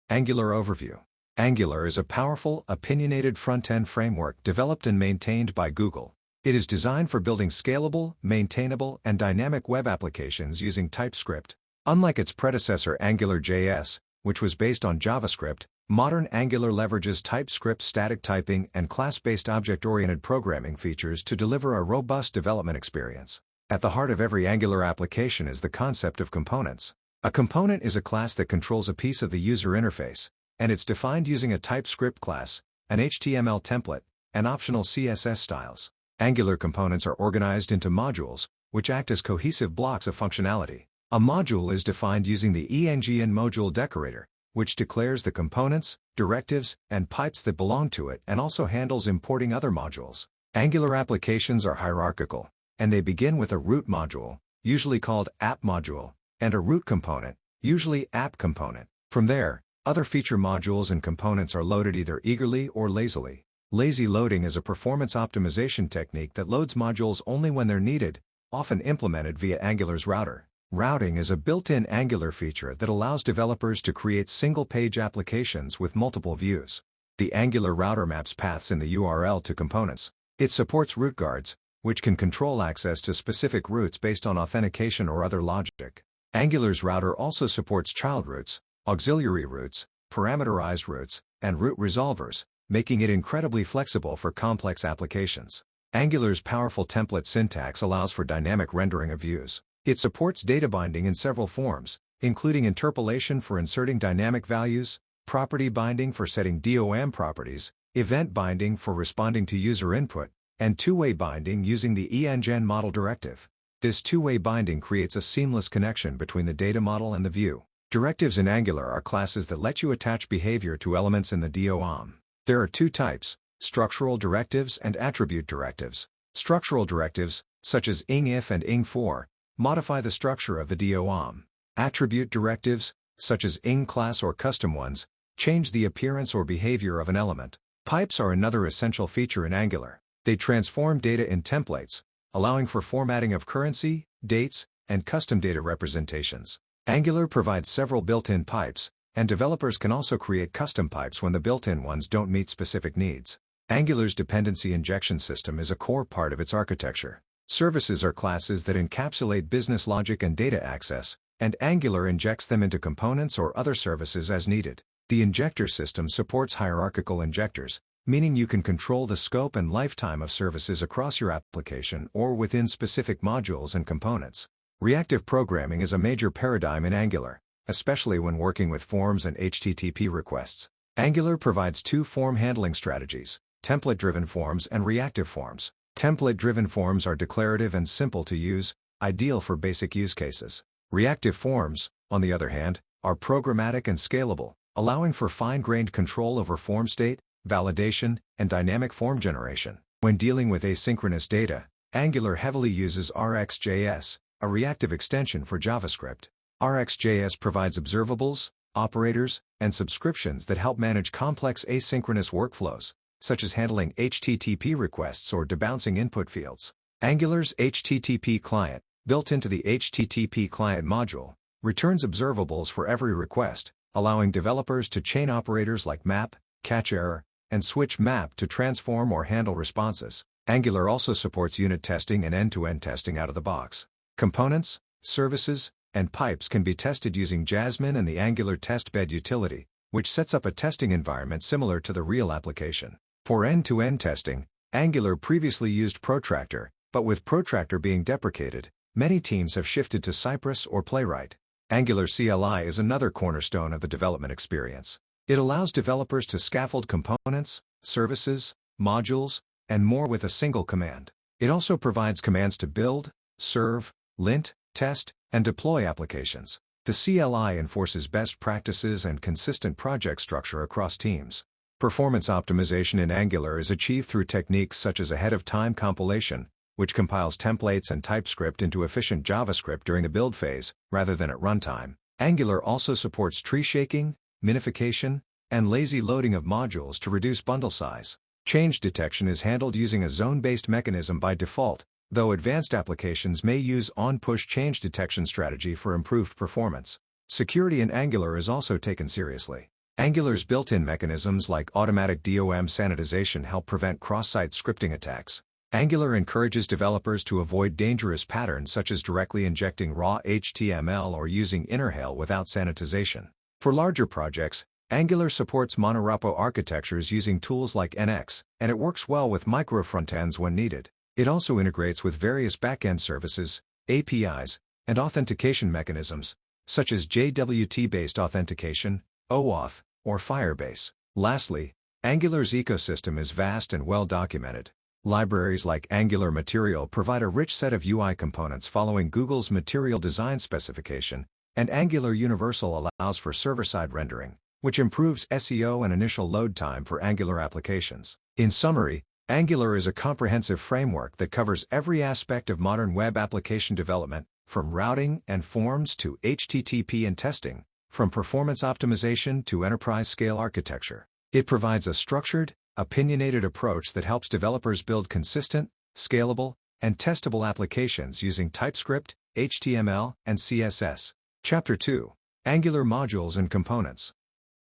Angular Overview. Angular is a powerful, opinionated front-end framework developed and maintained by Google. It is designed for building scalable, maintainable, and dynamic web applications using TypeScript. Unlike its predecessor AngularJS, which was based on JavaScript, modern Angular leverages TypeScript static typing and class-based object-oriented programming features to deliver a robust development experience. At the heart of every Angular application is the concept of components. A component is a class that controls a piece of the user interface, and it's defined using a TypeScript class, an HTML template, and optional CSS styles. Angular components are organized into modules, which act as cohesive blocks of functionality. A module is defined using the ENGN module decorator, which declares the components, directives, and pipes that belong to it and also handles importing other modules. Angular applications are hierarchical, and they begin with a root module, usually called app module, and a root component, usually app component. From there, other feature modules and components are loaded either eagerly or lazily. Lazy loading is a performance optimization technique that loads modules only when they're needed, often implemented via Angular's router. Routing is a built-in Angular feature that allows developers to create single-page applications with multiple views. The Angular router maps paths in the URL to components. It supports root guards, which can control access to specific routes based on authentication or other logic. Angular's router also supports child routes, auxiliary routes, parameterized routes, and route resolvers, making it incredibly flexible for complex applications. Angular's powerful template syntax allows for dynamic rendering of views. It supports data binding in several forms, including interpolation for inserting dynamic values, property binding for setting DOM properties, event binding for responding to user input, and two-way binding using the ENGN model directive. This two-way binding creates a seamless connection between the data model and the view. Directives in Angular are classes that let you attach behavior to elements in the DOM. There are two types: structural directives and attribute directives. Structural directives, such as ing_if and ing_for, modify the structure of the DOM. Attribute directives, such as ing_class or custom ones, change the appearance or behavior of an element. Pipes are another essential feature in Angular. They transform data in templates, allowing for formatting of currency, dates, and custom data representations. Angular provides several built-in pipes, and developers can also create custom pipes when the built-in ones don't meet specific needs. Angular's dependency injection system is a core part of its architecture. Services are classes that encapsulate business logic and data access, and Angular injects them into components or other services as needed. The injector system supports hierarchical injectors, meaning you can control the scope and lifetime of services across your application or within specific modules and components. Reactive programming is a major paradigm in Angular, especially when working with forms and HTTP requests. Angular provides two form handling strategies: template-driven forms and reactive forms. Template-driven forms are declarative and simple to use, ideal for basic use cases. Reactive forms, on the other hand, are programmatic and scalable, allowing for fine-grained control over form state, validation, and dynamic form generation. When dealing with asynchronous data, Angular heavily uses RxJS, a reactive extension for JavaScript. RxJS provides observables, operators, and subscriptions that help manage complex asynchronous workflows, such as handling HTTP requests or debouncing input fields. Angular's HTTP client, built into the HTTP client module, returns observables for every request, allowing developers to chain operators like map, catch error, and switch map to transform or handle responses. Angular also supports unit testing and end-to-end testing out of the box. Components, services, and pipes can be tested using Jasmine and the Angular Test Bed utility, which sets up a testing environment similar to the real application. For end-to-end testing, Angular previously used Protractor, but with Protractor being deprecated, many teams have shifted to Cypress or Playwright. Angular CLI is another cornerstone of the development experience. It allows developers to scaffold components, services, modules, and more with a single command. It also provides commands to build, serve, lint, test, and deploy applications. The CLI enforces best practices and consistent project structure across teams. Performance optimization in Angular is achieved through techniques such as ahead-of-time compilation, which compiles templates and TypeScript into efficient JavaScript during the build phase, rather than at runtime. Angular also supports tree shaking, minification, and lazy loading of modules to reduce bundle size. Change detection is handled using a zone-based mechanism by default, though advanced applications may use on-push change detection strategy for improved performance. Security in Angular is also taken seriously. Angular's built-in mechanisms like automatic DOM sanitization help prevent cross-site scripting attacks. Angular encourages developers to avoid dangerous patterns such as directly injecting raw HTML or using Interhail without sanitization. For larger projects, Angular supports monorepo architectures using tools like NX, and it works well with micro frontends when needed. It also integrates with various backend services, APIs, and authentication mechanisms, such as JWT-based authentication, OAuth, or Firebase. Lastly, Angular's ecosystem is vast and well documented. Libraries like Angular Material provide a rich set of UI components following Google's Material Design specification, and Angular Universal allows for server-side rendering, which improves SEO and initial load time for Angular applications. In summary, Angular is a comprehensive framework that covers every aspect of modern web application development, from routing and forms to HTTP and testing, from performance optimization to enterprise-scale architecture. It provides a structured, opinionated approach that helps developers build consistent, scalable, and testable applications using TypeScript, HTML, and CSS. Chapter 2. Angular Modules and Components.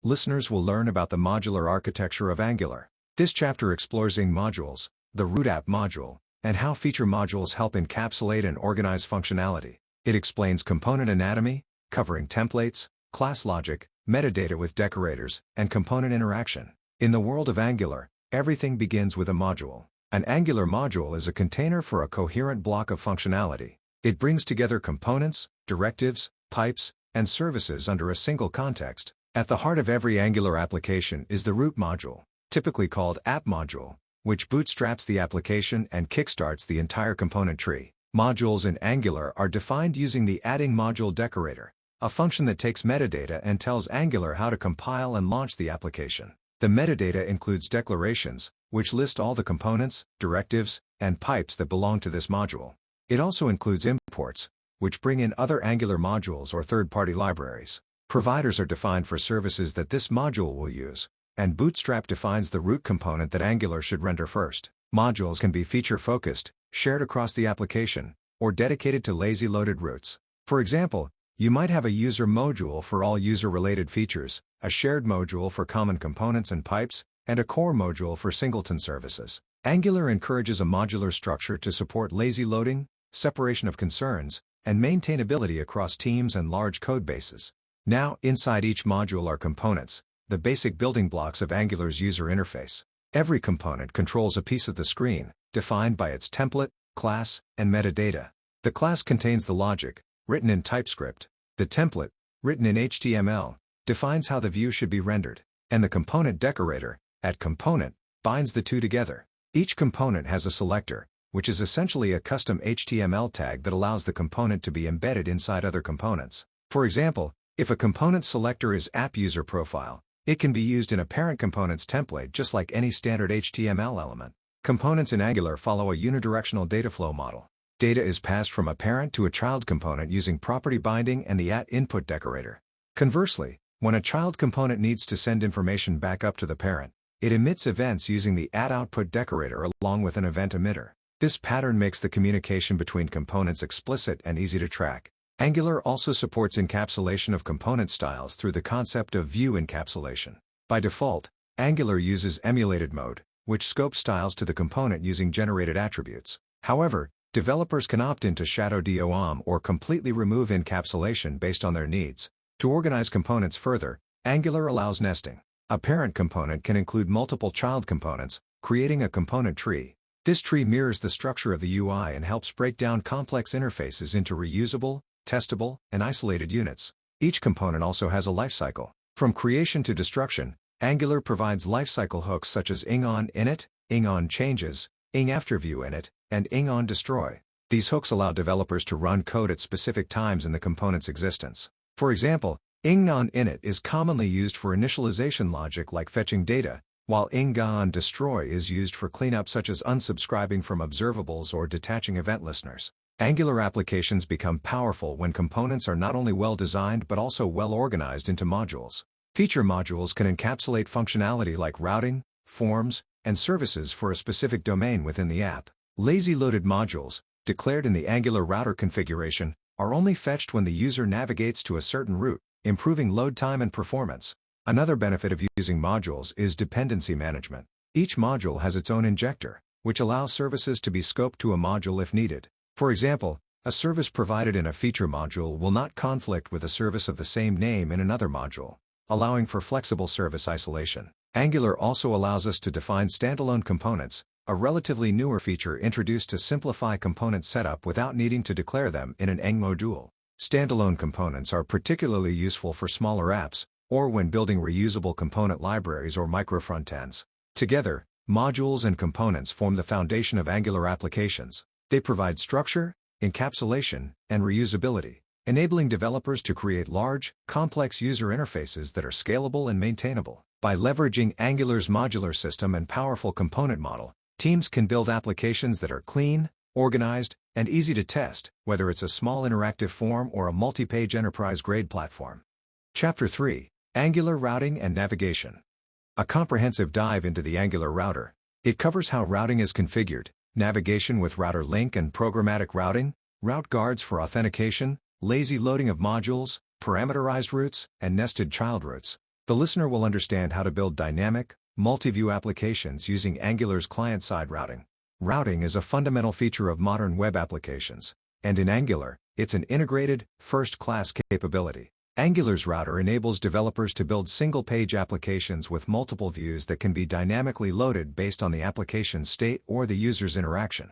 Listeners will learn about the modular architecture of Angular. This chapter explores Ing modules, the root app module, and how feature modules help encapsulate and organize functionality. It explains component anatomy, covering templates, class logic, metadata with decorators, and component interaction. In the world of Angular, everything begins with a module. An Angular module is a container for a coherent block of functionality. It brings together components, directives, pipes, and services under a single context. At the heart of every Angular application is the root module, typically called app module, which bootstraps the application and kickstarts the entire component tree. Modules in Angular are defined using the adding module decorator, a function that takes metadata and tells Angular how to compile and launch the application. The metadata includes declarations, which list all the components, directives, and pipes that belong to this module. It also includes imports, which bring in other Angular modules or third-party libraries. Providers are defined for services that this module will use, and Bootstrap defines the root component that Angular should render first. Modules can be feature-focused, shared across the application, or dedicated to lazy-loaded roots. For example, you might have a user module for all user-related features, a shared module for common components and pipes, and a core module for singleton services. Angular encourages a modular structure to support lazy loading, separation of concerns, and maintainability across teams and large code bases. Now, inside each module are components, the basic building blocks of Angular's user interface. Every component controls a piece of the screen, defined by its template, class, and metadata. The class contains the logic, written in TypeScript. The template, written in HTML, defines how the view should be rendered, and the component decorator, at component, binds the two together. Each component has a selector, which is essentially a custom HTML tag that allows the component to be embedded inside other components. For example, if a component selector is app user profile, it can be used in a parent component's template just like any standard HTML element. Components in Angular follow a unidirectional data flow model. Data is passed from a parent to a child component using property binding and the @input decorator. Conversely, when a child component needs to send information back up to the parent, it emits events using the @output decorator along with an event emitter. This pattern makes the communication between components explicit and easy to track. Angular also supports encapsulation of component styles through the concept of view encapsulation. By default, Angular uses emulated mode, which scopes styles to the component using generated attributes. However, developers can opt into Shadow DOM or completely remove encapsulation based on their needs. To organize components further, Angular allows nesting. A parent component can include multiple child components, creating a component tree. This tree mirrors the structure of the UI and helps break down complex interfaces into reusable, testable, and isolated units. Each component also has a lifecycle. From creation to destruction, Angular provides lifecycle hooks such as ing_on_init, ing_on_changes, ing_after_view_init, and ing_on_destroy. These hooks allow developers to run code at specific times in the component's existence. For example, ing_on_init is commonly used for initialization logic like fetching data, while ing_on_destroy is used for cleanup such as unsubscribing from observables or detaching event listeners. Angular applications become powerful when components are not only well designed but also well organized into modules. Feature modules can encapsulate functionality like routing, forms, and services for a specific domain within the app. Lazy-loaded modules, declared in the Angular router configuration, are only fetched when the user navigates to a certain route, improving load time and performance. Another benefit of using modules is dependency management. Each module has its own injector, which allows services to be scoped to a module if needed. For example, a service provided in a feature module will not conflict with a service of the same name in another module, allowing for flexible service isolation. Angular also allows us to define standalone components, a relatively newer feature introduced to simplify component setup without needing to declare them in an Eng module. Standalone components are particularly useful for smaller apps, or when building reusable component libraries or micro-frontends. Together, modules and components form the foundation of Angular applications. They provide structure, encapsulation, and reusability, enabling developers to create large, complex user interfaces that are scalable and maintainable. By leveraging Angular's modular system and powerful component model, teams can build applications that are clean, organized, and easy to test, whether it's a small interactive form or a multi-page enterprise-grade platform. Chapter 3: Angular Routing and Navigation. A comprehensive dive into the Angular router. It covers how routing is configured, navigation with router link and programmatic routing, route guards for authentication, lazy loading of modules, parameterized routes, and nested child routes. The listener will understand how to build dynamic, multi-view applications using Angular's client-side routing. Routing is a fundamental feature of modern web applications, and in Angular, it's an integrated, first-class capability. Angular's router enables developers to build single-page applications with multiple views that can be dynamically loaded based on the application's state or the user's interaction.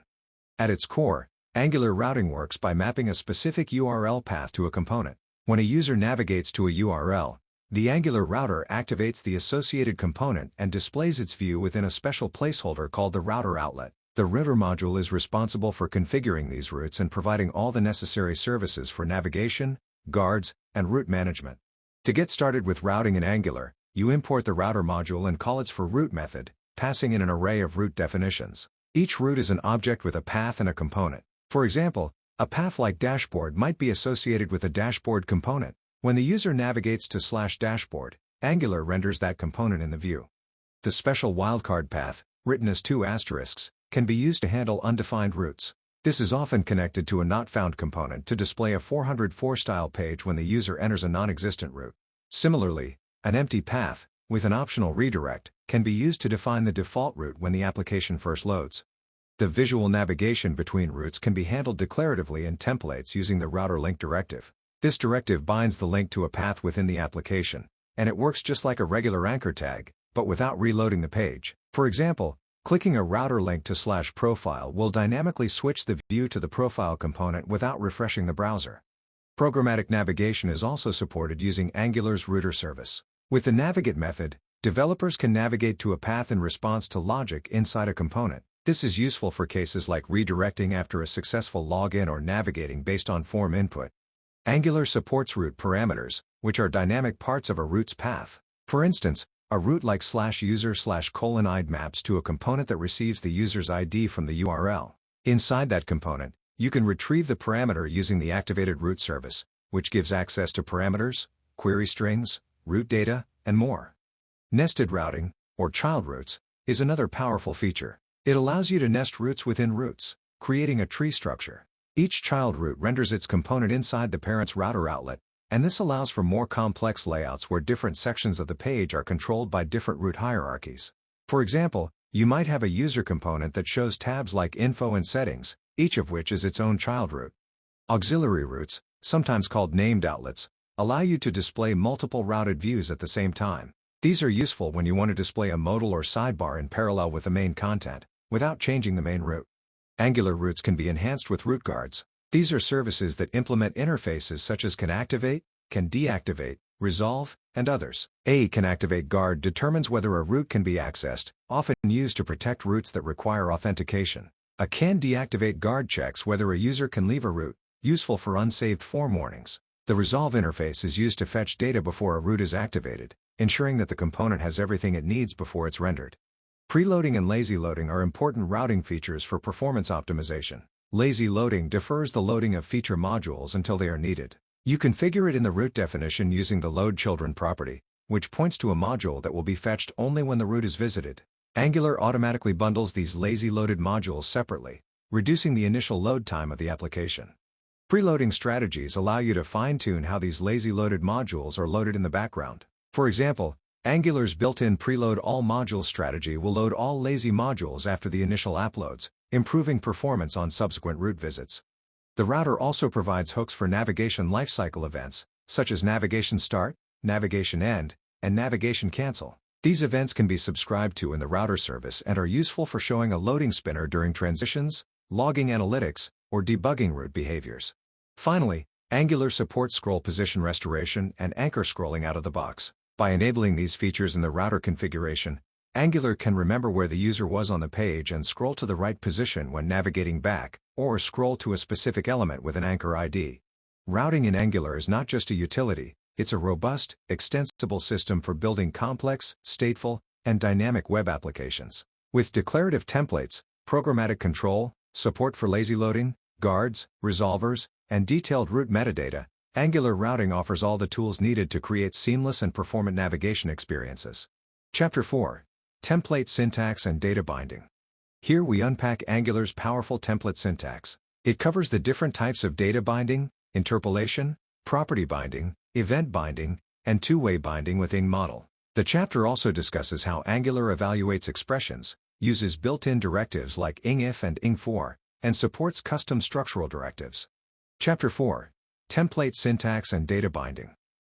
At its core, Angular routing works by mapping a specific URL path to a component. When a user navigates to a URL, the Angular router activates the associated component and displays its view within a special placeholder called the router outlet. The router module is responsible for configuring these routes and providing all the necessary services for navigation, guards, and route management. To get started with routing in Angular, you import the router module and call its forRoute method, passing in an array of route definitions. Each route is an object with a path and a component. For example, a path like dashboard might be associated with a dashboard component. When the user navigates to /dashboard, Angular renders that component in the view. The special wildcard path, written as 2 asterisks, can be used to handle undefined routes. This is often connected to a not-found component to display a 404 style page when the user enters a non-existent route. Similarly, an empty path, with an optional redirect, can be used to define the default route when the application first loads. The visual navigation between routes can be handled declaratively in templates using the router link directive. This directive binds the link to a path within the application, and it works just like a regular anchor tag, but without reloading the page. For example, clicking a router link to /profile will dynamically switch the view to the profile component without refreshing the browser. Programmatic navigation is also supported using Angular's router service. With the navigate method, developers can navigate to a path in response to logic inside a component. This is useful for cases like redirecting after a successful login or navigating based on form input. Angular supports route parameters, which are dynamic parts of a route's path. For instance, a route like /user/:id maps to a component that receives the user's ID from the URL. Inside that component, you can retrieve the parameter using the activated route service, which gives access to parameters, query strings, route data, and more. Nested routing, or child routes, is another powerful feature. It allows you to nest routes within routes, creating a tree structure. Each child route renders its component inside the parent's router outlet, and this allows for more complex layouts where different sections of the page are controlled by different route hierarchies. For example, you might have a user component that shows tabs like Info and Settings, each of which is its own child route. Auxiliary routes, sometimes called named outlets, allow you to display multiple routed views at the same time. These are useful when you want to display a modal or sidebar in parallel with the main content, without changing the main route. Angular routes can be enhanced with route guards. These are services that implement interfaces such as can activate, can deactivate, resolve, and others. A can activate guard determines whether a route can be accessed, often used to protect routes that require authentication. A can deactivate guard checks whether a user can leave a route, useful for unsaved form warnings. The resolve interface is used to fetch data before a route is activated, ensuring that the component has everything it needs before it's rendered. Preloading and lazy loading are important routing features for performance optimization. Lazy loading defers the loading of feature modules until they are needed. You configure it in the route definition using the loadChildren property, which points to a module that will be fetched only when the route is visited. Angular automatically bundles these lazy loaded modules separately, reducing the initial load time of the application. Preloading strategies allow you to fine-tune how these lazy loaded modules are loaded in the background. For example, Angular's built-in preload all modules strategy will load all lazy modules after the initial app loads, improving performance on subsequent route visits. The router also provides hooks for navigation lifecycle events, such as navigation start, navigation end, and navigation cancel. These events can be subscribed to in the router service and are useful for showing a loading spinner during transitions, logging analytics, or debugging route behaviors. Finally, Angular supports scroll position restoration and anchor scrolling out of the box. By enabling these features in the router configuration, Angular can remember where the user was on the page and scroll to the right position when navigating back, or scroll to a specific element with an anchor ID. Routing in Angular is not just a utility, it's a robust, extensible system for building complex, stateful, and dynamic web applications. With declarative templates, programmatic control, support for lazy loading, guards, resolvers, and detailed route metadata, Angular routing offers all the tools needed to create seamless and performant navigation experiences. Chapter 4. Template Syntax and Data Binding. Here we unpack Angular's powerful template syntax. It covers the different types of data binding, interpolation, property binding, event binding, and two-way binding with ing model. The chapter also discusses how Angular evaluates expressions, uses built-in directives like ingIf and ing_for, and supports custom structural directives. Chapter 4. Template Syntax and Data Binding.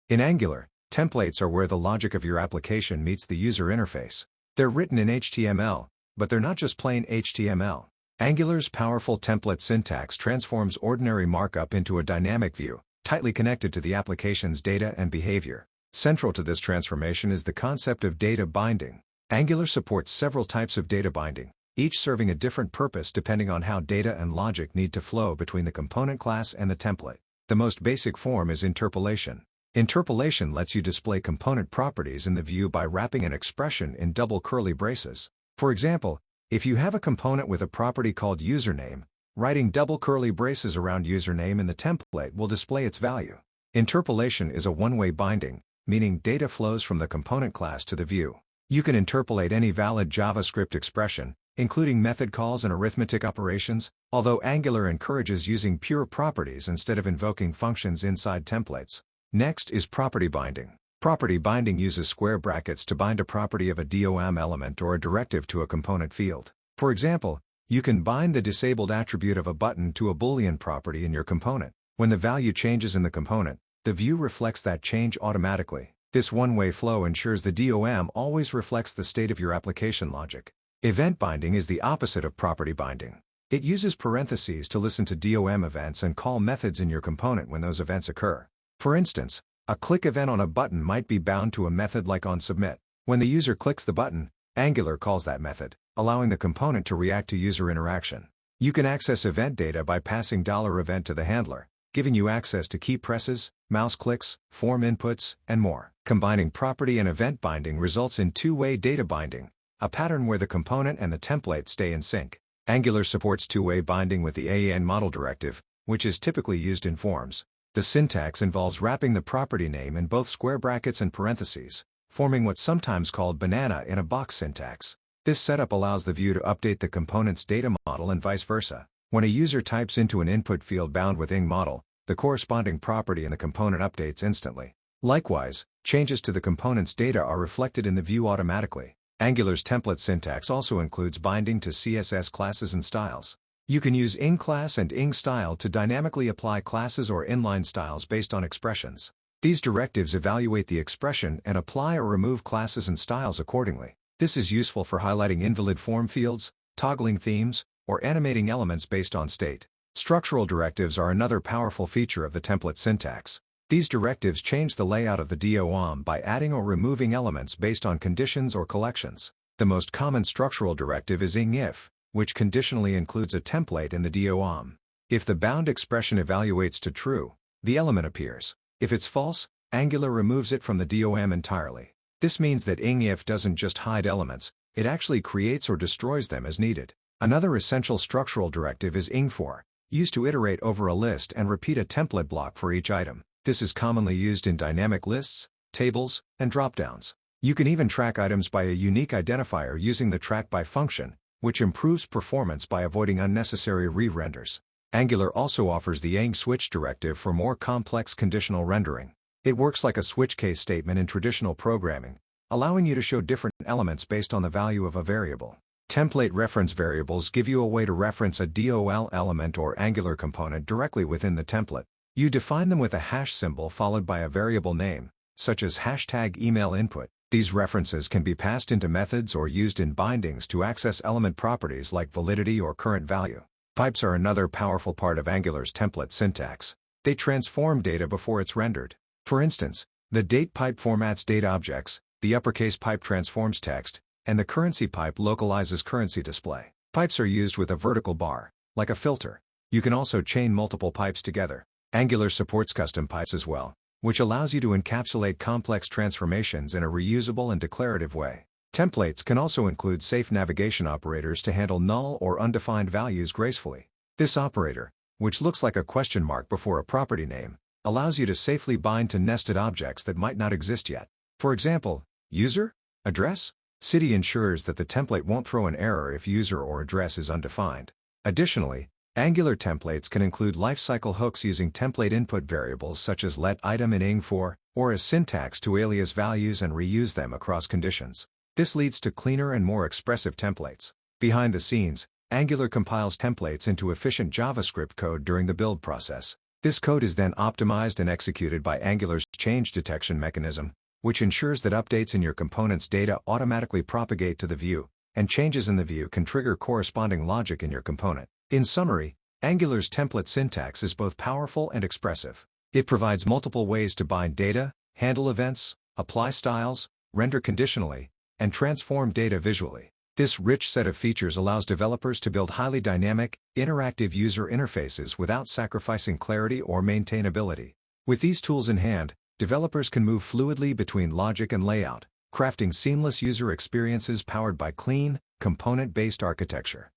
In Angular, templates are where the logic of your application meets the user interface. They're written in HTML, but they're not just plain HTML. Angular's powerful template syntax transforms ordinary markup into a dynamic view, tightly connected to the application's data and behavior. Central to this transformation is the concept of data binding. Angular supports several types of data binding, each serving a different purpose depending on how data and logic need to flow between the component class and the template. The most basic form is interpolation. Interpolation lets you display component properties in the view by wrapping an expression in double curly braces. For example, if you have a component with a property called username, writing double curly braces around username in the template will display its value. Interpolation is a one-way binding, meaning data flows from the component class to the view. You can interpolate any valid JavaScript expression, including method calls and arithmetic operations, although Angular encourages using pure properties instead of invoking functions inside templates. Next is property binding. Property binding uses square brackets to bind a property of a DOM element or a directive to a component field. For example, you can bind the disabled attribute of a button to a Boolean property in your component. When the value changes in the component, the view reflects that change automatically. This one-way flow ensures the DOM always reflects the state of your application logic. Event binding is the opposite of property binding. It uses parentheses to listen to DOM events and call methods in your component when those events occur. For instance, a click event on a button might be bound to a method like onSubmit. When the user clicks the button, Angular calls that method, allowing the component to react to user interaction. You can access event data by passing $event to the handler, giving you access to key presses, mouse clicks, form inputs, and more. Combining property and event binding results in two-way data binding, a pattern where the component and the template stay in sync. Angular supports two-way binding with the AEN model directive, which is typically used in forms. The syntax involves wrapping the property name in both square brackets and parentheses, forming what's sometimes called banana in a box syntax. This setup allows the view to update the component's data model and vice versa. When a user types into an input field bound with ing model, the corresponding property in the component updates instantly. Likewise, changes to the component's data are reflected in the view automatically. Angular's template syntax also includes binding to CSS classes and styles. You can use ing_class and ing_style to dynamically apply classes or inline styles based on expressions. These directives evaluate the expression and apply or remove classes and styles accordingly. This is useful for highlighting invalid form fields, toggling themes, or animating elements based on state. Structural directives are another powerful feature of the template syntax. These directives change the layout of the DOM by adding or removing elements based on conditions or collections. The most common structural directive is ingIf, which conditionally includes a template in the DOM. If the bound expression evaluates to true, the element appears. If it's false, Angular removes it from the DOM entirely. This means that ingIf doesn't just hide elements, it actually creates or destroys them as needed. Another essential structural directive is ing_for, used to iterate over a list and repeat a template block for each item. This is commonly used in dynamic lists, tables, and dropdowns. You can even track items by a unique identifier using the trackBy function, which improves performance by avoiding unnecessary re-renders. Angular also offers the ing_switch directive for more complex conditional rendering. It works like a switch case statement in traditional programming, allowing you to show different elements based on the value of a variable. Template reference variables give you a way to reference a DOL element or Angular component directly within the template. You define them with a hash symbol followed by a variable name, such as #email_input. These references can be passed into methods or used in bindings to access element properties like validity or current value. Pipes are another powerful part of Angular's template syntax. They transform data before it's rendered. For instance, the date pipe formats date objects, the uppercase pipe transforms text, and the currency pipe localizes currency display. Pipes are used with a vertical bar, like a filter. You can also chain multiple pipes together. Angular supports custom pipes as well, which allows you to encapsulate complex transformations in a reusable and declarative way. Templates can also include safe navigation operators to handle null or undefined values gracefully. This operator, which looks like a question mark before a property name, allows you to safely bind to nested objects that might not exist yet. For example, user, address, city ensures that the template won't throw an error if user or address is undefined. Additionally, Angular templates can include lifecycle hooks using template input variables such as let item in ing_for, or as syntax to alias values and reuse them across conditions. This leads to cleaner and more expressive templates. Behind the scenes, Angular compiles templates into efficient JavaScript code during the build process. This code is then optimized and executed by Angular's change detection mechanism, which ensures that updates in your component's data automatically propagate to the view, and changes in the view can trigger corresponding logic in your component. In summary, Angular's template syntax is both powerful and expressive. It provides multiple ways to bind data, handle events, apply styles, render conditionally, and transform data visually. This rich set of features allows developers to build highly dynamic, interactive user interfaces without sacrificing clarity or maintainability. With these tools in hand, developers can move fluidly between logic and layout, crafting seamless user experiences powered by clean, component-based architecture.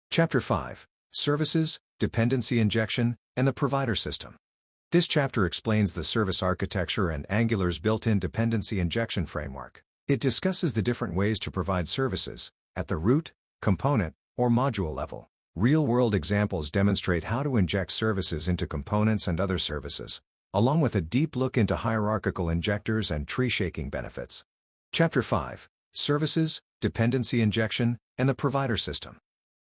Chapter 5. Services, Dependency Injection, and the Provider System. This chapter explains the service architecture and Angular's built-in dependency injection framework. It discusses the different ways to provide services, at the root, component, or module level. Real-world examples demonstrate how to inject services into components and other services, along with a deep look into hierarchical injectors and tree-shaking benefits. Chapter 5. Services, Dependency Injection, and the Provider System.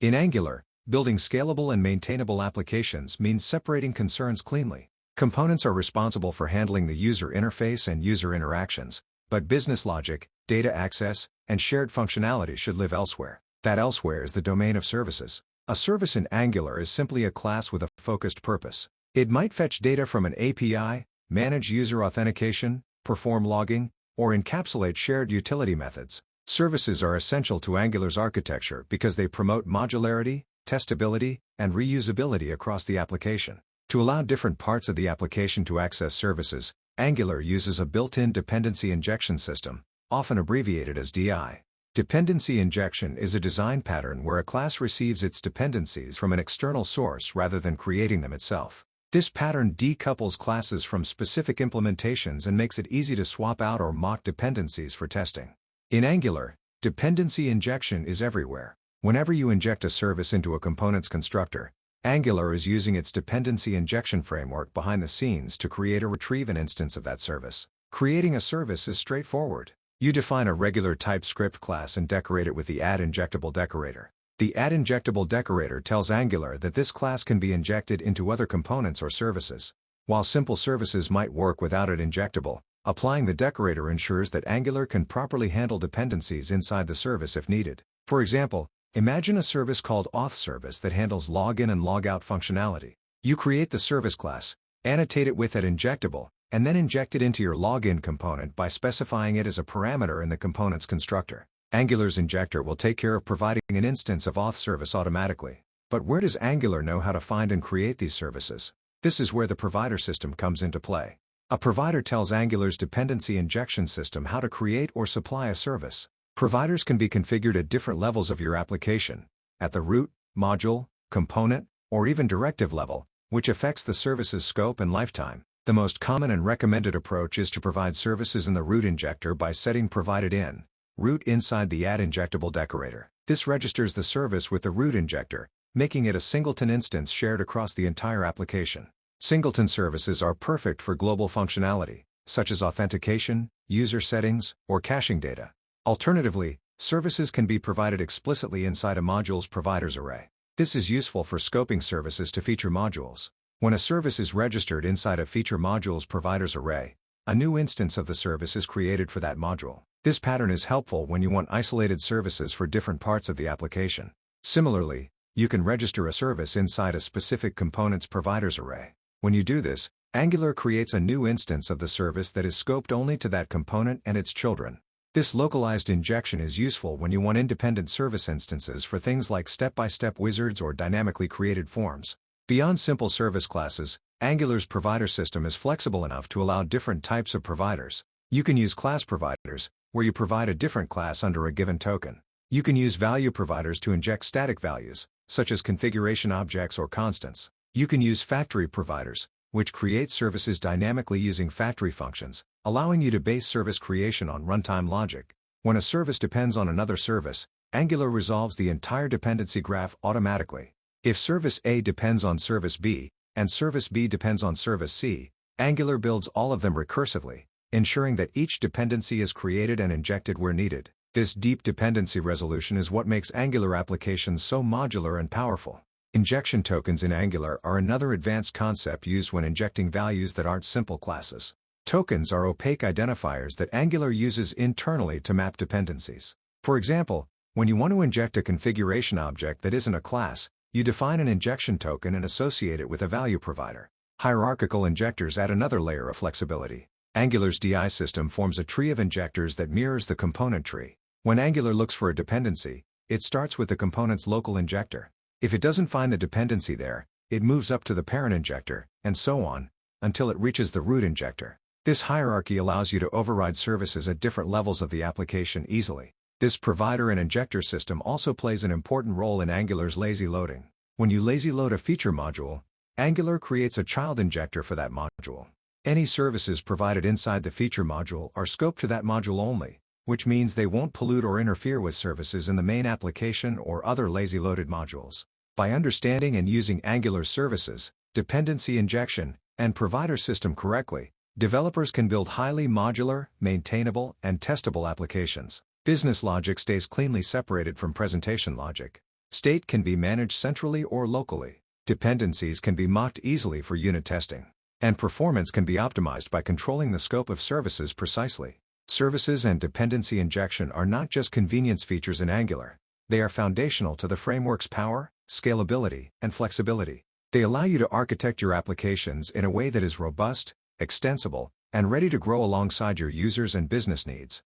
In Angular, building scalable and maintainable applications means separating concerns cleanly. Components are responsible for handling the user interface and user interactions, but business logic, data access, and shared functionality should live elsewhere. That elsewhere is the domain of services. A service in Angular is simply a class with a focused purpose. It might fetch data from an API, manage user authentication, perform logging, or encapsulate shared utility methods. Services are essential to Angular's architecture because they promote modularity, testability, and reusability across the application. To allow different parts of the application to access services, Angular uses a built-in dependency injection system, often abbreviated as DI. Dependency injection is a design pattern where a class receives its dependencies from an external source rather than creating them itself. This pattern decouples classes from specific implementations and makes it easy to swap out or mock dependencies for testing. In Angular, dependency injection is everywhere. Whenever you inject a service into a component's constructor, Angular is using its dependency injection framework behind the scenes to create or retrieve an instance of that service. Creating a service is straightforward. You define a regular TypeScript class and decorate it with the addInjectable decorator. The addInjectable decorator tells Angular that this class can be injected into other components or services. While simple services might work without it injectable, applying the decorator ensures that Angular can properly handle dependencies inside the service if needed. For example, imagine a service called authService that handles login and logout functionality. You create the service class, annotate it with addInjectable, and then inject it into your login component by specifying it as a parameter in the component's constructor. Angular's injector will take care of providing an instance of authService automatically. But where does Angular know how to find and create these services? This is where the provider system comes into play. A provider tells Angular's dependency injection system how to create or supply a service. Providers can be configured at different levels of your application, at the root, module, component, or even directive level, which affects the service's scope and lifetime. The most common and recommended approach is to provide services in the root injector by setting provided in root inside the addInjectable decorator. This registers the service with the root injector, making it a singleton instance shared across the entire application. Singleton services are perfect for global functionality, such as authentication, user settings, or caching data. Alternatively, services can be provided explicitly inside a module's providers array. This is useful for scoping services to feature modules. When a service is registered inside a feature module's providers array, a new instance of the service is created for that module. This pattern is helpful when you want isolated services for different parts of the application. Similarly, you can register a service inside a specific component's providers array. When you do this, Angular creates a new instance of the service that is scoped only to that component and its children. This localized injection is useful when you want independent service instances for things like step-by-step wizards or dynamically created forms. Beyond simple service classes, Angular's provider system is flexible enough to allow different types of providers. You can use class providers, where you provide a different class under a given token. You can use value providers to inject static values, such as configuration objects or constants. You can use factory providers, which create services dynamically using factory functions, allowing you to base service creation on runtime logic. When a service depends on another service, Angular resolves the entire dependency graph automatically. If service A depends on service B, and service B depends on service C, Angular builds all of them recursively, ensuring that each dependency is created and injected where needed. This deep dependency resolution is what makes Angular applications so modular and powerful. Injection tokens in Angular are another advanced concept used when injecting values that aren't simple classes. Tokens are opaque identifiers that Angular uses internally to map dependencies. For example, when you want to inject a configuration object that isn't a class, you define an injection token and associate it with a value provider. Hierarchical injectors add another layer of flexibility. Angular's DI system forms a tree of injectors that mirrors the component tree. When Angular looks for a dependency, it starts with the component's local injector. If it doesn't find the dependency there, it moves up to the parent injector, and so on, until it reaches the root injector. This hierarchy allows you to override services at different levels of the application easily. This provider and injector system also plays an important role in Angular's lazy loading. When you lazy load a feature module, Angular creates a child injector for that module. Any services provided inside the feature module are scoped to that module only, which means they won't pollute or interfere with services in the main application or other lazy loaded modules. By understanding and using Angular's services, dependency injection, and provider system correctly, developers can build highly modular, maintainable, and testable applications. Business logic stays cleanly separated from presentation logic. State can be managed centrally or locally. Dependencies can be mocked easily for unit testing. And performance can be optimized by controlling the scope of services precisely. Services and dependency injection are not just convenience features in Angular. They are foundational to the framework's power, scalability, and flexibility. They allow you to architect your applications in a way that is robust, extensible, and ready to grow alongside your users and business needs.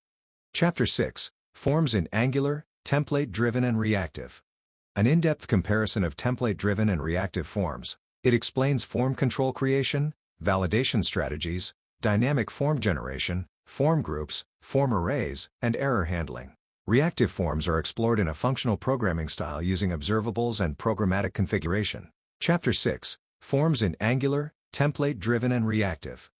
Chapter 6: Forms in Angular, Template-Driven and Reactive. An in-depth comparison of template-driven and reactive forms. It explains form control creation, validation strategies, dynamic form generation, form groups, form arrays, and error handling. Reactive forms are explored in a functional programming style using observables and programmatic configuration. Chapter 6: Forms in Angular, Template-Driven and Reactive.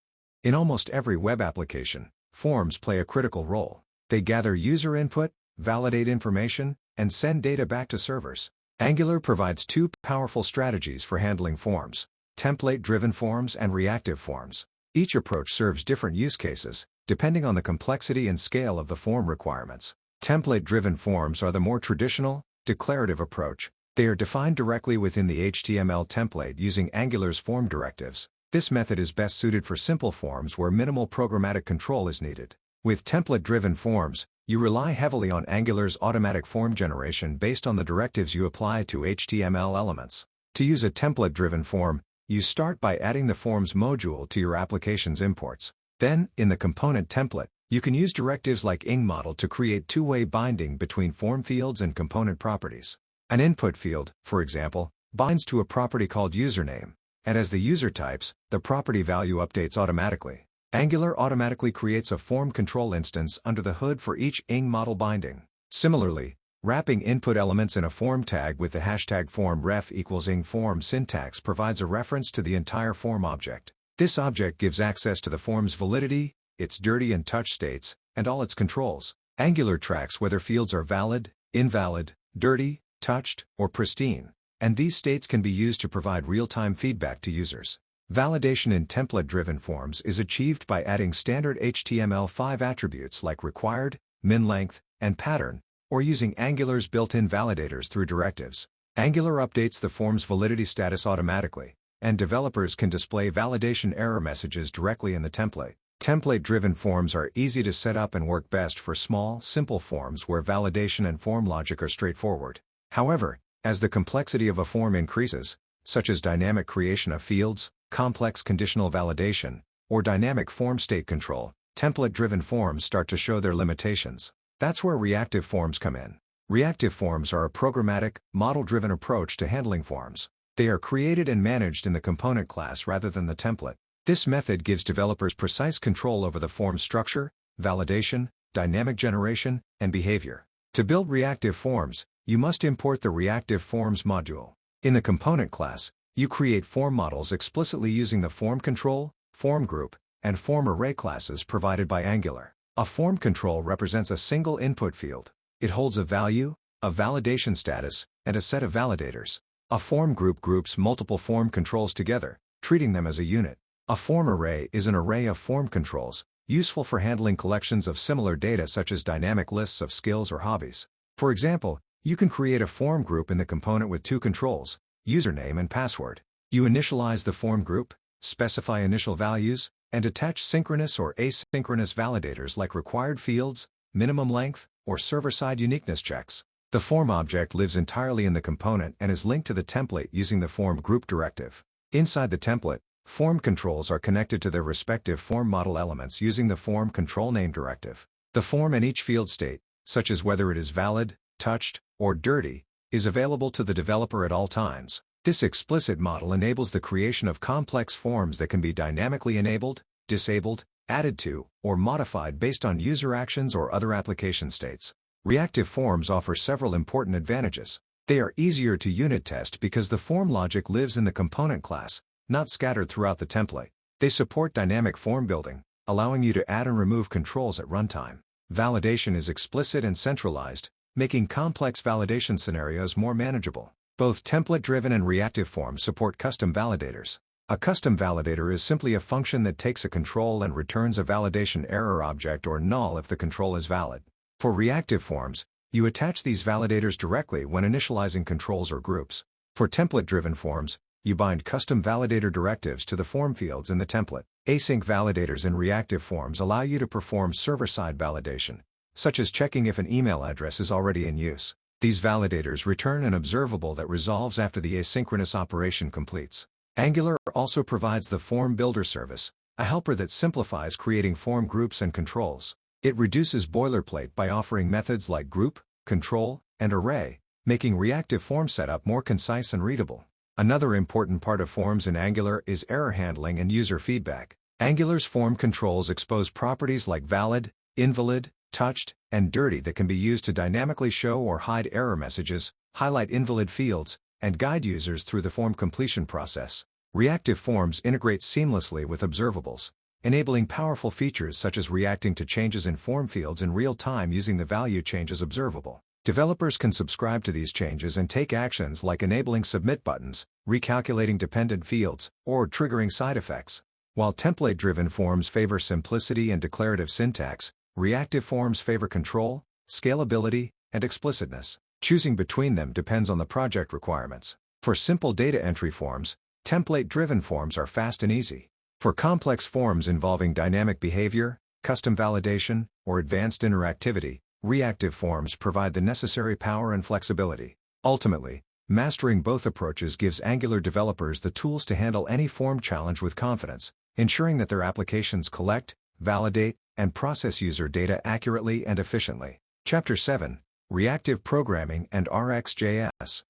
In almost every web application, forms play a critical role. They gather user input, validate information, and send data back to servers. Angular provides two powerful strategies for handling forms: template-driven forms and reactive forms. Each approach serves different use cases, depending on the complexity and scale of the form requirements. Template-driven forms are the more traditional, declarative approach. They are defined directly within the HTML template using Angular's form directives. This method is best suited for simple forms where minimal programmatic control is needed. With template-driven forms, you rely heavily on Angular's automatic form generation based on the directives you apply to HTML elements. To use a template-driven form, you start by adding the forms module to your application's imports. Then, in the component template, you can use directives like ingModel to create two-way binding between form fields and component properties. An input field, for example, binds to a property called username, and as the user types, the property value updates automatically. Angular automatically creates a form control instance under the hood for each ingModel binding. Similarly, wrapping input elements in a form tag with the hashtag formRef equals ingForm syntax provides a reference to the entire form object. This object gives access to the form's validity, its dirty and touch states, and all its controls. Angular tracks whether fields are valid, invalid, dirty, touched, or pristine, and these states can be used to provide real-time feedback to users. Validation in template-driven forms is achieved by adding standard HTML5 attributes like required, min-length, and pattern, or using Angular's built-in validators through directives. Angular updates the form's validity status automatically, and developers can display validation error messages directly in the template. Template-driven forms are easy to set up and work best for small, simple forms where validation and form logic are straightforward. However, as the complexity of a form increases, such as dynamic creation of fields, complex conditional validation, or dynamic form state control, template-driven forms start to show their limitations. That's where reactive forms come in. Reactive forms are a programmatic, model-driven approach to handling forms. They are created and managed in the component class rather than the template. This method gives developers precise control over the form's structure, validation, dynamic generation, and behavior. To build reactive forms, you must import the Reactive Forms module. In the component class, you create form models explicitly using the form control, form group, and form array classes provided by Angular. A form control represents a single input field. It holds a value, a validation status, and a set of validators. A form group groups multiple form controls together, treating them as a unit. A form array is an array of form controls, useful for handling collections of similar data such as dynamic lists of skills or hobbies. For example, you can create a form group in the component with two controls, username and password. You initialize the form group, specify initial values, and attach synchronous or asynchronous validators like required fields, minimum length, or server-side uniqueness checks. The form object lives entirely in the component and is linked to the template using the form group directive. Inside the template, form controls are connected to their respective form model elements using the form control name directive. The form and each field state, such as whether it is valid, touched, or dirty, is available to the developer at all times. This explicit model enables the creation of complex forms that can be dynamically enabled, disabled, added to, or modified based on user actions or other application states. Reactive forms offer several important advantages. They are easier to unit test because the form logic lives in the component class, not scattered throughout the template. They support dynamic form building, allowing you to add and remove controls at runtime. Validation is explicit and centralized, making complex validation scenarios more manageable. Both template-driven and reactive forms support custom validators. A custom validator is simply a function that takes a control and returns a validation error object or null if the control is valid. For reactive forms, you attach these validators directly when initializing controls or groups. For template-driven forms, you bind custom validator directives to the form fields in the template. Async validators in reactive forms allow you to perform server-side validation, such as checking if an email address is already in use. These validators return an observable that resolves after the asynchronous operation completes. Angular also provides the Form Builder service, a helper that simplifies creating form groups and controls. It reduces boilerplate by offering methods like group, control, and array, making reactive form setup more concise and readable. Another important part of forms in Angular is error handling and user feedback. Angular's form controls expose properties like valid, invalid, touched, and dirty that can be used to dynamically show or hide error messages, highlight invalid fields, and guide users through the form completion process. Reactive forms integrate seamlessly with observables, enabling powerful features such as reacting to changes in form fields in real time using the value changes observable. Developers can subscribe to these changes and take actions like enabling submit buttons, recalculating dependent fields, or triggering side effects. While template-driven forms favor simplicity and declarative syntax, reactive forms favor control, scalability, and explicitness. Choosing between them depends on the project requirements. For simple data entry forms, template-driven forms are fast and easy. For complex forms involving dynamic behavior, custom validation, or advanced interactivity, reactive forms provide the necessary power and flexibility. Ultimately, mastering both approaches gives Angular developers the tools to handle any form challenge with confidence, ensuring that their applications collect, validate, and process user data accurately and efficiently. Chapter 7: Reactive Programming and RxJS.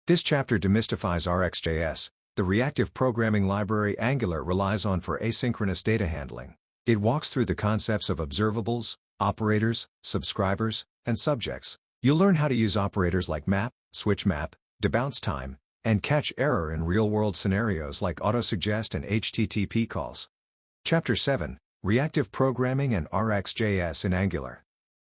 This chapter demystifies RxJS, the reactive programming library Angular relies on for asynchronous data handling. It walks through the concepts of observables, operators, subscribers, and subjects. You'll learn how to use operators like map, switch map, debounce time, and catch error in real-world scenarios like autosuggest and HTTP calls. Chapter 7: Reactive Programming and RxJS in Angular.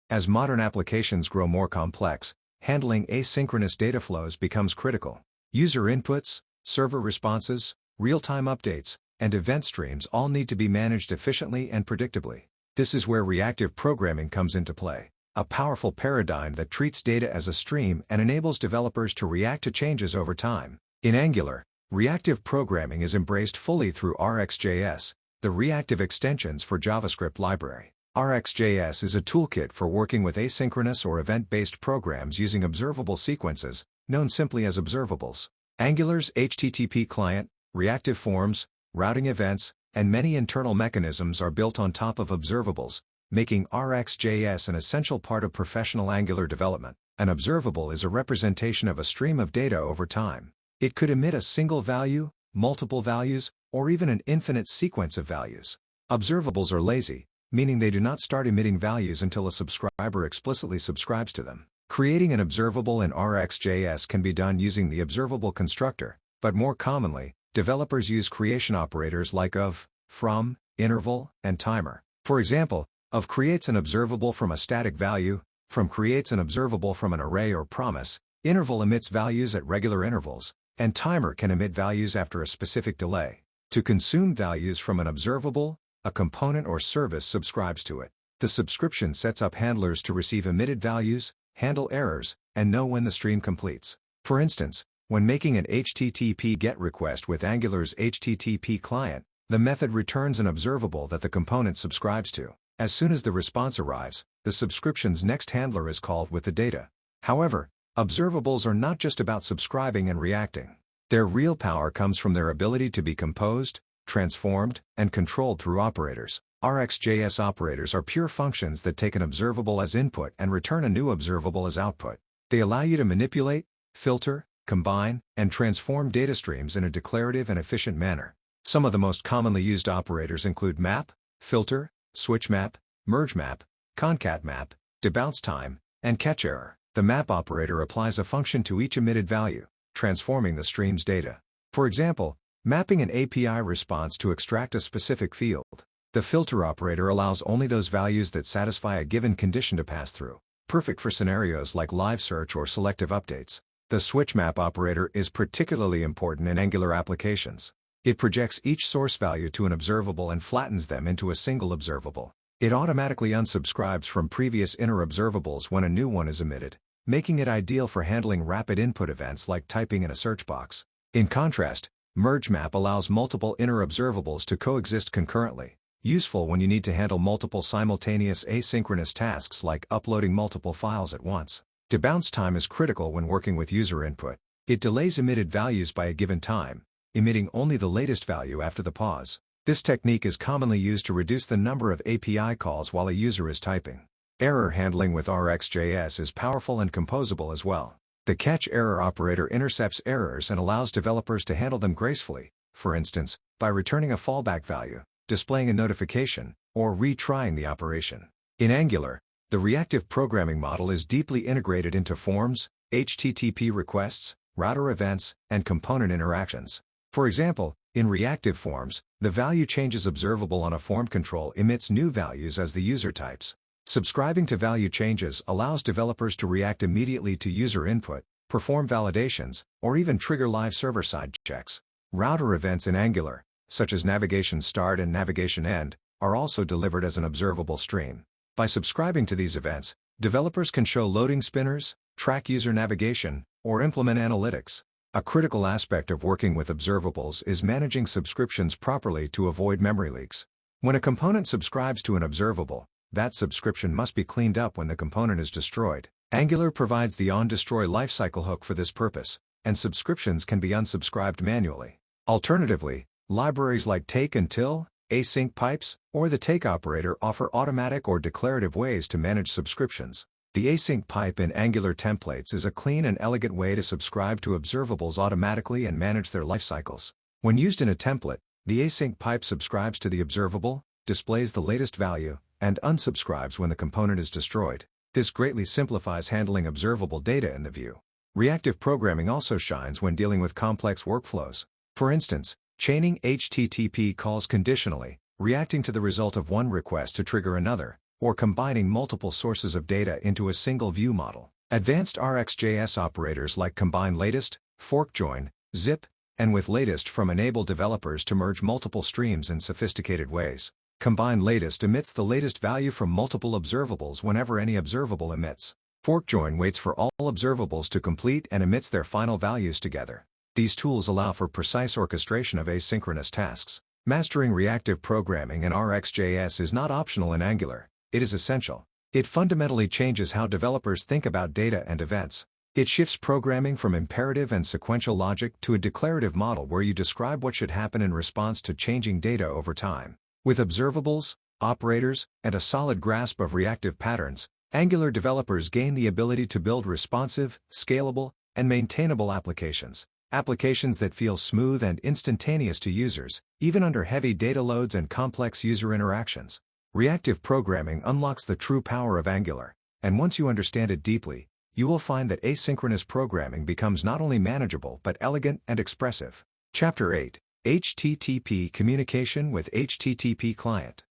As modern applications grow more complex, handling asynchronous data flows becomes critical. User inputs, server responses, real-time updates, and event streams all need to be managed efficiently and predictably. This is where reactive programming comes into play, a powerful paradigm that treats data as a stream and enables developers to react to changes over time. In Angular, reactive programming is embraced fully through RxJS, the reactive extensions for JavaScript library. RxJS is a toolkit for working with asynchronous or event-based programs using observable sequences, known simply as observables. Angular's HTTP client, reactive forms, routing events, and many internal mechanisms are built on top of observables, making RxJS an essential part of professional Angular development. An observable is a representation of a stream of data over time. It could emit a single value, multiple values, or even an infinite sequence of values. Observables are lazy, meaning they do not start emitting values until a subscriber explicitly subscribes to them. Creating an observable in RxJS can be done using the observable constructor, but more commonly, developers use creation operators like of, from, interval, and timer. For example, of creates an observable from a static value, from creates an observable from an array or promise, interval emits values at regular intervals, and timer can emit values after a specific delay. To consume values from an observable, a component or service subscribes to it. The subscription sets up handlers to receive emitted values, handle errors, and know when the stream completes. For instance, when making an HTTP GET request with Angular's HTTP client, the method returns an observable that the component subscribes to. As soon as the response arrives, the subscription's next handler is called with the data. However, observables are not just about subscribing and reacting. Their real power comes from their ability to be composed, transformed, and controlled through operators. RxJS operators are pure functions that take an observable as input and return a new observable as output. They allow you to manipulate, filter, combine, and transform data streams in a declarative and efficient manner. Some of the most commonly used operators include map, filter, switch map, merge map, concat map, debounce time, and catch error. The map operator applies a function to each emitted value, transforming the stream's data. For example, mapping an API response to extract a specific field. The filter operator allows only those values that satisfy a given condition to pass through, perfect for scenarios like live search or selective updates. The switch map operator is particularly important in Angular applications. It projects each source value to an observable and flattens them into a single observable. It automatically unsubscribes from previous inner observables when a new one is emitted, making it ideal for handling rapid input events like typing in a search box. In contrast, merge map allows multiple inner observables to coexist concurrently, useful when you need to handle multiple simultaneous asynchronous tasks like uploading multiple files at once. Debounce time is critical when working with user input. It delays emitted values by a given time, emitting only the latest value after the pause. This technique is commonly used to reduce the number of API calls while a user is typing. Error handling with RxJS is powerful and composable as well. The catch error operator intercepts errors and allows developers to handle them gracefully, for instance, by returning a fallback value, displaying a notification, or retrying the operation. In Angular, the reactive programming model is deeply integrated into forms, HTTP requests, router events, and component interactions. For example, in reactive forms, the value changes observable on a form control emits new values as the user types. Subscribing to value changes allows developers to react immediately to user input, perform validations, or even trigger live server-side checks. Router events in Angular, such as navigation start and navigation end, are also delivered as an observable stream. By subscribing to these events, developers can show loading spinners, track user navigation, or implement analytics. A critical aspect of working with observables is managing subscriptions properly to avoid memory leaks. When a component subscribes to an observable, that subscription must be cleaned up when the component is destroyed. Angular provides the onDestroy lifecycle hook for this purpose, and subscriptions can be unsubscribed manually. Alternatively, libraries like take until, async pipes, or the take operator offer automatic or declarative ways to manage subscriptions. The async pipe in Angular templates is a clean and elegant way to subscribe to observables automatically and manage their lifecycles. When used in a template, the async pipe subscribes to the observable, displays the latest value, and unsubscribes when the component is destroyed. This greatly simplifies handling observable data in the view. Reactive programming also shines when dealing with complex workflows. For instance, chaining HTTP calls conditionally, reacting to the result of one request to trigger another, or combining multiple sources of data into a single view model. Advanced RxJS operators like combine latest, fork join, zip, and with latest from enable developers to merge multiple streams in sophisticated ways. Combine latest emits the latest value from multiple observables whenever any observable emits. Fork join waits for all observables to complete and emits their final values together. These tools allow for precise orchestration of asynchronous tasks. Mastering reactive programming in RxJS is not optional in Angular, it is essential. It fundamentally changes how developers think about data and events. It shifts programming from imperative and sequential logic to a declarative model where you describe what should happen in response to changing data over time. With observables, operators, and a solid grasp of reactive patterns, Angular developers gain the ability to build responsive, scalable, and maintainable applications. Applications that feel smooth and instantaneous to users, even under heavy data loads and complex user interactions. Reactive programming unlocks the true power of Angular, and once you understand it deeply, you will find that asynchronous programming becomes not only manageable but elegant and expressive. Chapter 8: HTTP Communication with HTTP Client.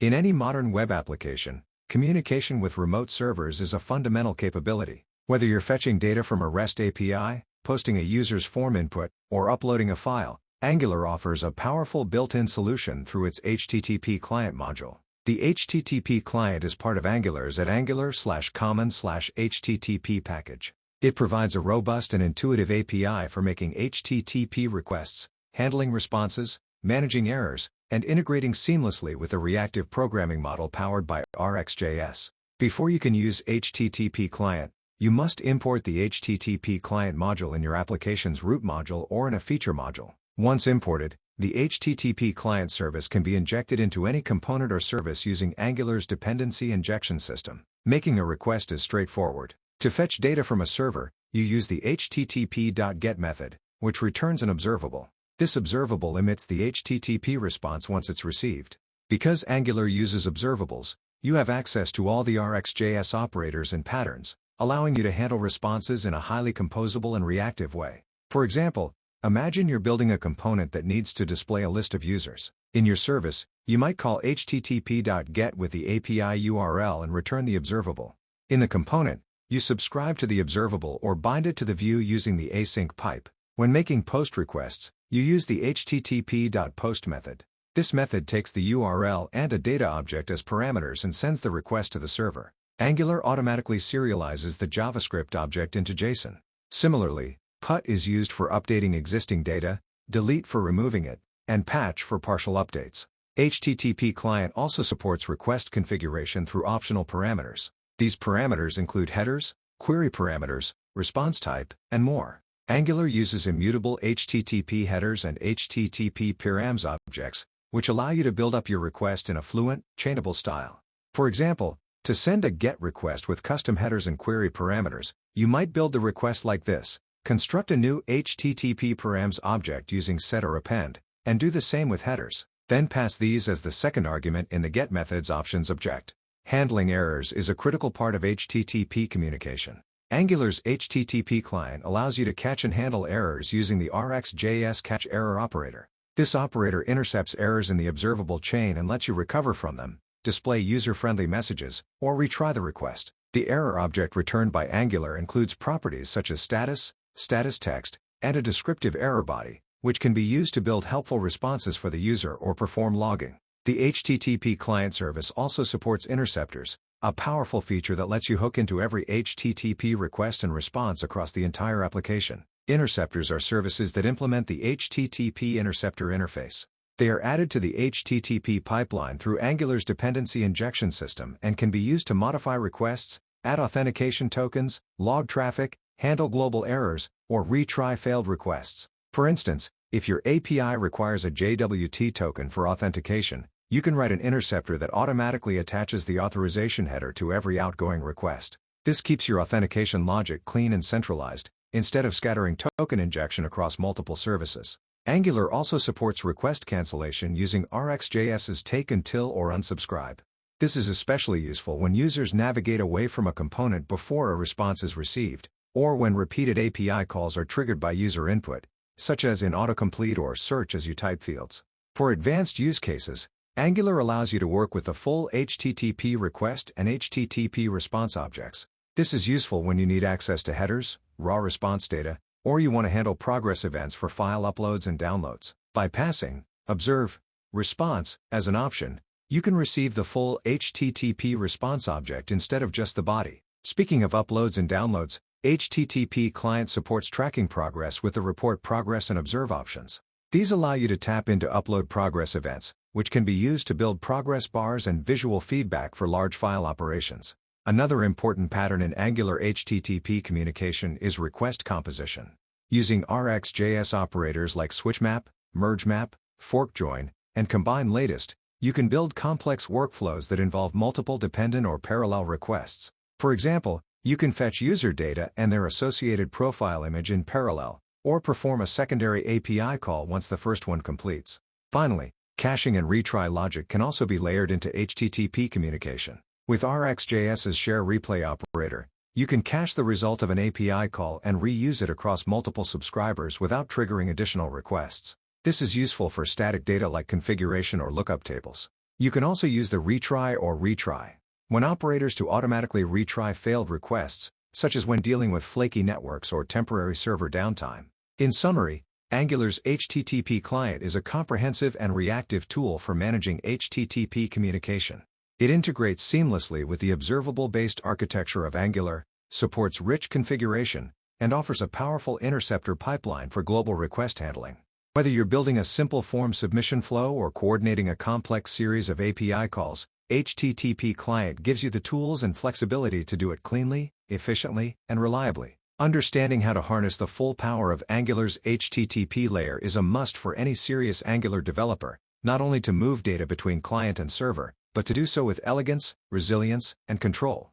In any modern web application, communication with remote servers is a fundamental capability. Whether you're fetching data from a REST API, posting a user's form input, or uploading a file, Angular offers a powerful built-in solution through its HTTP client module. The HTTP client is part of Angular's Angular/common/HTTP package. It provides a robust and intuitive API for making HTTP requests, handling responses, managing errors, and integrating seamlessly with the reactive programming model powered by RxJS. Before you can use HTTP client, you must import the HTTP client module in your application's root module or in a feature module. Once imported, the HTTP client service can be injected into any component or service using Angular's dependency injection system. Making a request is straightforward. To fetch data from a server, you use the http.get method, which returns an observable. This observable emits the HTTP response once it's received. Because Angular uses observables, you have access to all the RxJS operators and patterns, allowing you to handle responses in a highly composable and reactive way. For example, imagine you're building a component that needs to display a list of users. In your service, you might call http.get with the API URL and return the observable. In the component, you subscribe to the observable or bind it to the view using the async pipe. When making post requests, you use the http.post method. This method takes the URL and a data object as parameters and sends the request to the server. Angular automatically serializes the JavaScript object into JSON. Similarly, put is used for updating existing data, delete for removing it, and patch for partial updates. HTTP client also supports request configuration through optional parameters. These parameters include headers, query parameters, response type, and more. Angular uses immutable HTTP headers and HTTP params objects, which allow you to build up your request in a fluent, chainable style. For example, to send a GET request with custom headers and query parameters, you might build the request like this. Construct a new HTTP params object using set or append, and do the same with headers. Then pass these as the second argument in the GET method's options object. Handling errors is a critical part of HTTP communication. Angular's HTTP client allows you to catch and handle errors using the RxJS catch error operator. This operator intercepts errors in the observable chain and lets you recover from them, display user-friendly messages, or retry the request. The error object returned by Angular includes properties such as status, status text, and a descriptive error body, which can be used to build helpful responses for the user or perform logging. The HTTP client service also supports interceptors, a powerful feature that lets you hook into every HTTP request and response across the entire application. Interceptors are services that implement the HTTP interceptor interface. They are added to the HTTP pipeline through Angular's dependency injection system and can be used to modify requests, add authentication tokens, log traffic, handle global errors, or retry failed requests. For instance, if your API requires a JWT token for authentication, you can write an interceptor that automatically attaches the authorization header to every outgoing request. This keeps your authentication logic clean and centralized, instead of scattering token injection across multiple services. Angular also supports request cancellation using RxJS's take until or unsubscribe. This is especially useful when users navigate away from a component before a response is received, or when repeated API calls are triggered by user input, such as in autocomplete or search as you type fields. For advanced use cases, Angular allows you to work with the full HTTP request and HTTP response objects. This is useful when you need access to headers, raw response data, or you want to handle progress events for file uploads and downloads. By passing observe response as an option, you can receive the full HTTP response object instead of just the body. Speaking of uploads and downloads, HTTP client supports tracking progress with the report progress and observe options. These allow you to tap into upload progress events, which can be used to build progress bars and visual feedback for large file operations. Another important pattern in Angular HTTP communication is request composition. Using RxJS operators like switchmap, mergemap, forkjoin, and combine latest, you can build complex workflows that involve multiple dependent or parallel requests. For example, you can fetch user data and their associated profile image in parallel, or perform a secondary API call once the first one completes. Finally, caching and retry logic can also be layered into HTTP communication. With RxJS's share replay operator, you can cache the result of an API call and reuse it across multiple subscribers without triggering additional requests. This is useful for static data like configuration or lookup tables. You can also use the retry or retry when operators to automatically retry failed requests, such as when dealing with flaky networks or temporary server downtime. In summary, Angular's HTTP client is a comprehensive and reactive tool for managing HTTP communication. It integrates seamlessly with the observable-based architecture of Angular, supports rich configuration, and offers a powerful interceptor pipeline for global request handling. Whether you're building a simple form submission flow or coordinating a complex series of API calls, HTTP client gives you the tools and flexibility to do it cleanly, efficiently, and reliably. Understanding how to harness the full power of Angular's HTTP layer is a must for any serious Angular developer, not only to move data between client and server, but to do so with elegance, resilience, and control.